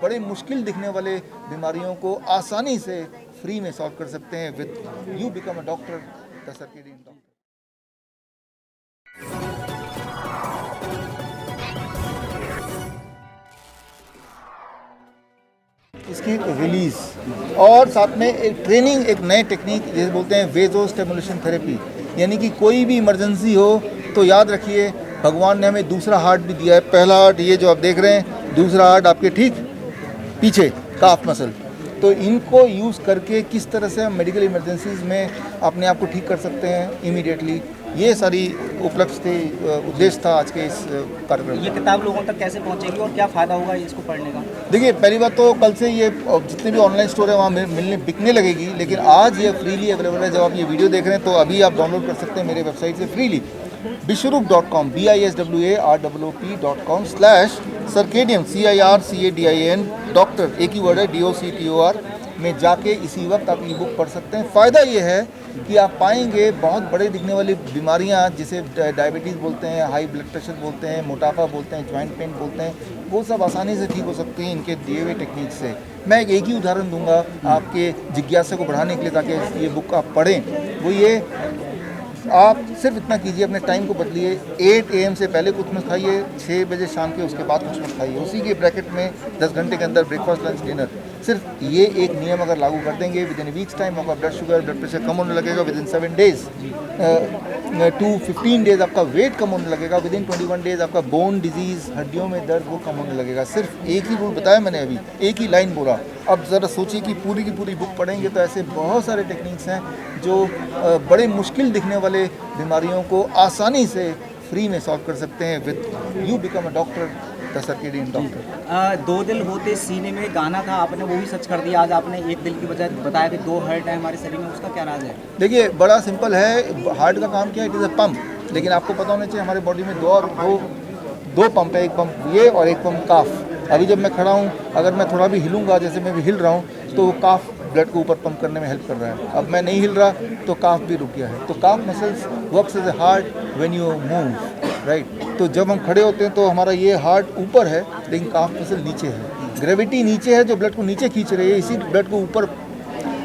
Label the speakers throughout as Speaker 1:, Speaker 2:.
Speaker 1: बड़े मुश्किल दिखने वाले बीमारियों को आसानी से फ्री में सॉल्व कर सकते हैं with you become a doctor, the circadian doctor. इसकी रिलीज और साथ में एक ट्रेनिंग, एक नए टेक्निक जिसे बोलते हैं वेजो स्टिमुलेशन थेरेपी, यानी कि कोई भी इमरजेंसी हो तो याद रखिए भगवान ने हमें दूसरा हार्ट भी दिया है। पहला हार्ट ये जो आप देख रहे हैं, दूसरा हार्ट आपके ठीक पीछे काफ मसल। तो इनको यूज़ करके किस तरह से हम मेडिकल इमरजेंसीज में अपने आप को ठीक कर सकते हैं इमीडिएटली, ये सारी उपलक्ष्य थे, उद्देश्य था आज के इस कार्यक्रम।
Speaker 2: ये किताब लोगों तक कैसे पहुंचेगी और क्या फ़ायदा होगा इसको पढ़ने का?
Speaker 1: देखिए, पहली बात तो कल से ये जितने भी ऑनलाइन स्टोर है वहाँ मिलने बिकने लगेगी, लेकिन आज ये फ्रीली अवेलेबल है। जब आप ये वीडियो देख रहे हैं तो अभी आप डाउनलोड कर सकते हैं मेरे वेबसाइट से freely, biswaroop.com biswaroop.com/circadian CIRCADIN doctor, एक ही वर्ड है DOCTOR में जाके इसी वक्त आप ई बुक पढ़ सकते हैं। फ़ायदा ये है कि आप पाएंगे बहुत बड़े दिखने वाली बीमारियां जिसे डायबिटीज़ बोलते हैं, हाई ब्लड प्रेशर बोलते हैं, मोटापा बोलते हैं, जॉइंट पेन बोलते हैं, वो सब आसानी से ठीक हो सकती हैं इनके दिए हुए टेक्निक से। मैं एक ही उदाहरण दूंगा आपके जिज्ञासा को बढ़ाने के लिए ताकि ये बुक आप पढ़ें। वो ये, आप सिर्फ इतना कीजिए, अपने टाइम को बदलिए। 8 AM से पहले कुछ मत खाइए, 6 बजे शाम के उसके बाद कुछ मत खाइए। उसी के ब्रैकेट में 10 घंटे के अंदर ब्रेकफास्ट, लंच, डिनर। सिर्फ ये एक नियम अगर लागू कर देंगे, विद इन वीक्स टाइम आपका ब्लड शुगर, ब्लड प्रेशर कम होने लगेगा। With in 7 days to 15 days आपका वेट कम होने लगेगा। विद इन 21 डेज आपका बोन डिजीज़, हड्डियों में दर्द, वो कम होने लगेगा। सिर्फ एक ही रूल बताया मैंने, अभी एक ही लाइन बोला। अब ज़रा सोचिए कि पूरी की पूरी बुक पढ़ेंगे तो ऐसे बहुत सारे टेक्निक्स हैं जो बड़े मुश्किल दिखने वाले बीमारियों को आसानी से फ्री में सॉल्व कर सकते हैं with you become a doctor, the circadian doctor.
Speaker 2: 2 दिल होते सीने में गाना था, आपने वो भी सच कर दिया। आज आपने एक दिल की बजाय बताया कि 2 हार्ट है हमारे शरीर में, उसका क्या राज है?
Speaker 1: देखिए, बड़ा सिंपल है। हार्ट का काम क्या है? It is a pump. लेकिन आपको पता होना चाहिए हमारे बॉडी में दो पंप है, एक पंप ये और एक पंप काफ। अभी जब मैं खड़ा हूँ, अगर मैं थोड़ा भी हिलूंगा, जैसे मैं भी हिल रहा हूँ, तो काफ ब्लड को ऊपर पंप करने में हेल्प कर रहा है। अब मैं नहीं हिल रहा तो काफ भी रुक गया है। तो calf muscles works as a heart when you move, right. तो जब हम खड़े होते हैं तो हमारा ये हार्ट ऊपर है लेकिन काफ मसल नीचे है। ग्रेविटी नीचे है जो ब्लड को नीचे खींच रही है, इसी ब्लड को ऊपर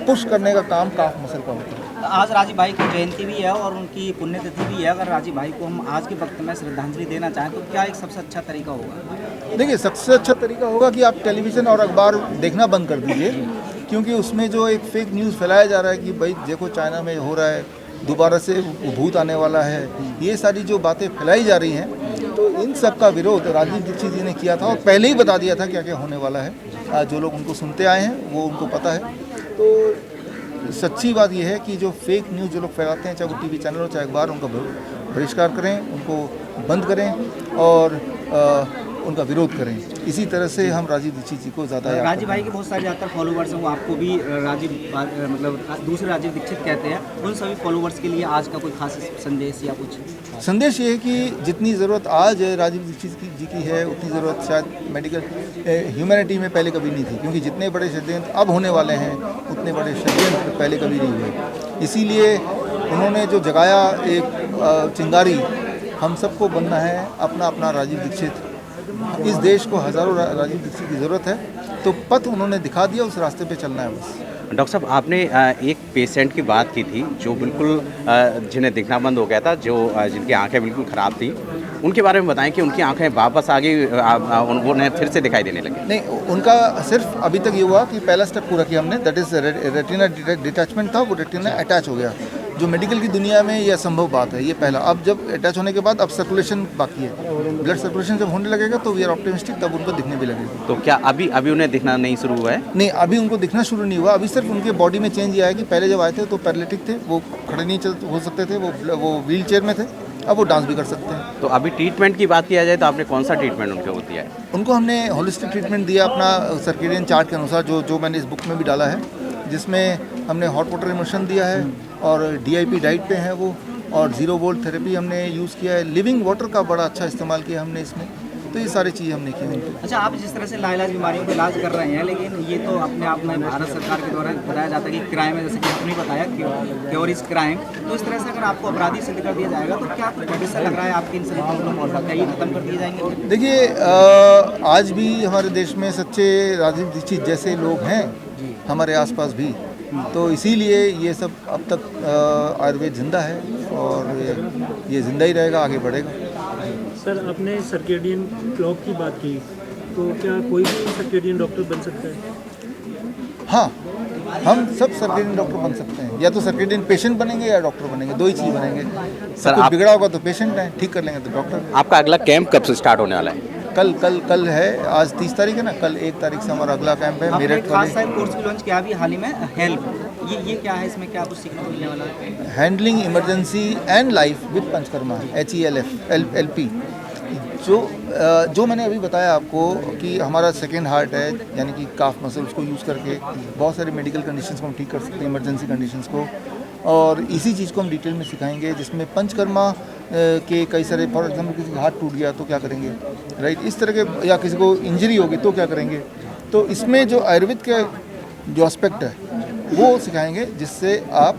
Speaker 1: पुश करने का काम काफ मसल का होता है।
Speaker 2: आज राजीव भाई की जयंती भी है और उनकी पुण्यतिथि भी है। अगर राजीव भाई को हम आज के वक्त में श्रद्धांजलि देना चाहें तो क्या एक सबसे अच्छा तरीका होगा?
Speaker 1: देखिए, सबसे अच्छा तरीका होगा कि आप टेलीविज़न और अखबार देखना बंद कर दीजिए, क्योंकि उसमें जो एक फेक न्यूज़ फैलाया जा रहा है कि भाई देखो चाइना में हो रहा है, दोबारा से भूत आने वाला है, ये सारी जो बातें फैलाई जा रही हैं, तो इन सब का विरोध राजीव दीक्षित जी ने किया था और पहले ही बता दिया था क्या क्या होने वाला है। जो लोग उनको सुनते आए हैं वो उनको पता है। तो सच्ची बात यह है कि जो फेक न्यूज़ जो लोग फैलाते हैं, चाहे वो टीवी चैनल हो चाहे अखबार, उनका बहिष्कार करें, उनको बंद करें और उनका विरोध करें। इसी तरह से हम राजीव दीक्षित जी को ज़्यादा याद
Speaker 2: राजीव भाई के बहुत सारे ज़्यादातर फॉलोवर्स हैं, वो आपको भी राजीव मतलब दूसरे राजीव दीक्षित कहते हैं। उन सभी फॉलोवर्स के लिए आज का कोई खास संदेश या कुछ?
Speaker 1: संदेश ये है कि जितनी ज़रूरत आज राजीव दीक्षित जी की है, उतनी ज़रूरत शायद मेडिकल ह्यूमैनिटी में पहले कभी नहीं थी, क्योंकि जितने बड़े षड्यंत्र अब होने वाले हैं उतने बड़े षड्यंत्र पहले कभी नहीं हुए। इसीलिए उन्होंने जो जगाया एक चिंगारी, हम सबको बनना है अपना अपना राजीव दीक्षित। इस देश को हज़ारों राजीव दीक्षित की ज़रूरत है, तो पथ उन्होंने दिखा दिया, उस रास्ते पे चलना है बस।
Speaker 3: डॉक्टर साहब, आपने एक पेशेंट की बात की थी जो बिल्कुल जिन्हें दिखना बंद हो गया था, जो जिनकी आंखें बिल्कुल ख़राब थी, उनके बारे में बताएं कि उनकी आंखें वापस आ गई, उन्हें फिर से दिखाई देने लगे?
Speaker 1: नहीं, उनका सिर्फ अभी तक ये हुआ कि पहला स्टेप पूरा किया हमने, दैट इज़ रेटिना डिटैचमेंट था, वो रेटिना अटैच हो गया, जो मेडिकल की दुनिया में ये असंभव बात है। ये पहला। अब जब अटैच होने के बाद अब सर्कुलेशन बाकी है, ब्लड सर्कुलेशन जब होने लगेगा तो वी आर ऑप्टिमिस्टिक, तब उनको दिखने भी लगेगा।
Speaker 3: तो क्या अभी उन्हें दिखना नहीं शुरू हुआ है?
Speaker 1: नहीं, अभी उनको दिखना शुरू नहीं हुआ। अभी सिर्फ उनके बॉडी में चेंज ये आया कि पहले जब आए थे तो पैरालिटिक थे, वो खड़े नहीं हो सकते थे, वो व्हील चेयर में थे, अब वो डांस भी कर सकते हैं।
Speaker 3: तो अभी ट्रीटमेंट की बात किया जाए तो आपने कौन सा ट्रीटमेंट उनको दिया है?
Speaker 1: उनको हमने होलिस्टिक ट्रीटमेंट दिया अपना सर्केडियन चार्ट के अनुसार, जो मैंने इस बुक में भी डाला है, जिसमें हमने हॉट वाटर इमर्शन दिया है और DIP डाइट पे है वो, और 0 वोल्ट थेरेपी हमने यूज़ किया है। लिविंग वाटर का बड़ा अच्छा इस्तेमाल किया हमने इसमें, तो ये सारी चीज़ें हमने की उनको।
Speaker 2: अच्छा, आप जिस तरह से लाइलाज बीमारियों का इलाज कर रहे हैं, लेकिन ये तो अपने आप में भारत सरकार के द्वारा बताया जाता है कि क्राइम है, जैसे कि आपने बताया क्योर इज क्राइम, तो इस तरह से अगर आपको अपराधी सिद्ध कर दिया जाएगा तो क्या कुछ भविष्य लग रहा है आपके इन सभी प्रॉब्लम और क्या ये खत्म कर दिए जाएंगे?
Speaker 1: देखिए आज भी हमारे देश में सच्चे राजीव दीक्षित जैसे लोग हैं हमारे आसपास भी, तो इसीलिए ये सब अब तक आयुर्वेद जिंदा है और ये जिंदा ही रहेगा, आगे बढ़ेगा।
Speaker 4: सर, आपने सर्केडियन क्लॉक की बात की, तो क्या कोई भी सर्केडियन डॉक्टर बन सकता है?
Speaker 1: हाँ, हम सब सर्केडियन डॉक्टर बन सकते हैं, या तो सर्केडियन पेशेंट बनेंगे या डॉक्टर बनेंगे, दो ही चीज़ बनेंगे।
Speaker 3: सर,
Speaker 1: कुछ
Speaker 3: आप
Speaker 1: बिगड़ा होगा तो पेशेंट है, ठीक कर लेंगे तो डॉक्टर।
Speaker 3: आपका अगला कैंप कब से स्टार्ट होने वाला है?
Speaker 1: कल है, आज 30 तारीख है ना, कल 1 तारीख से हमारा अगला कैंप है
Speaker 2: आपने
Speaker 1: मेरठ
Speaker 2: एक खास
Speaker 1: वाले।
Speaker 2: साइड कोर्स भी लॉन्च किया अभी हाल ही में, हेल्प, ये क्या है, इसमें क्या कुछ सीखने को मिलने वाला है?
Speaker 1: Handling emergency and life with panchakarma, HELP। जो मैंने अभी बताया आपको कि हमारा सेकेंड हार्ट है, यानी कि काफ मसल, उसको यूज़ करके बहुत सारी मेडिकल कंडीशंस को हम ठीक कर सकते हैं, इमरजेंसी कंडीशंस को, और इसी चीज़ को हम डिटेल में सिखाएंगे, जिसमें पंचकर्मा के कई सारे, फॉर एग्जांपल किसी का हाथ टूट गया तो क्या करेंगे, राइट, इस तरह के, या किसी को इंजरी होगी तो क्या करेंगे। तो इसमें जो आयुर्वेद के जो एस्पेक्ट है वो सिखाएंगे, जिससे आप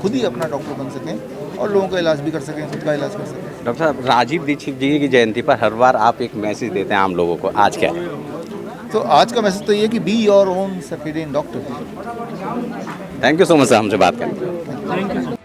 Speaker 1: खुद ही अपना डॉक्टर बन सकें और लोगों का इलाज भी कर सकें, खुद का इलाज कर सकें।
Speaker 3: डॉक्टर साहब, राजीव दीक्षित जी की जयंती पर हर बार आप एक मैसेज देते हैं आम लोगों को, आज क्या है?
Speaker 1: तो आज का मैसेज तो ये कि be your own circadian doctor.
Speaker 3: Thank you so much sir, हमसे बात करें।
Speaker 4: Thank you sir.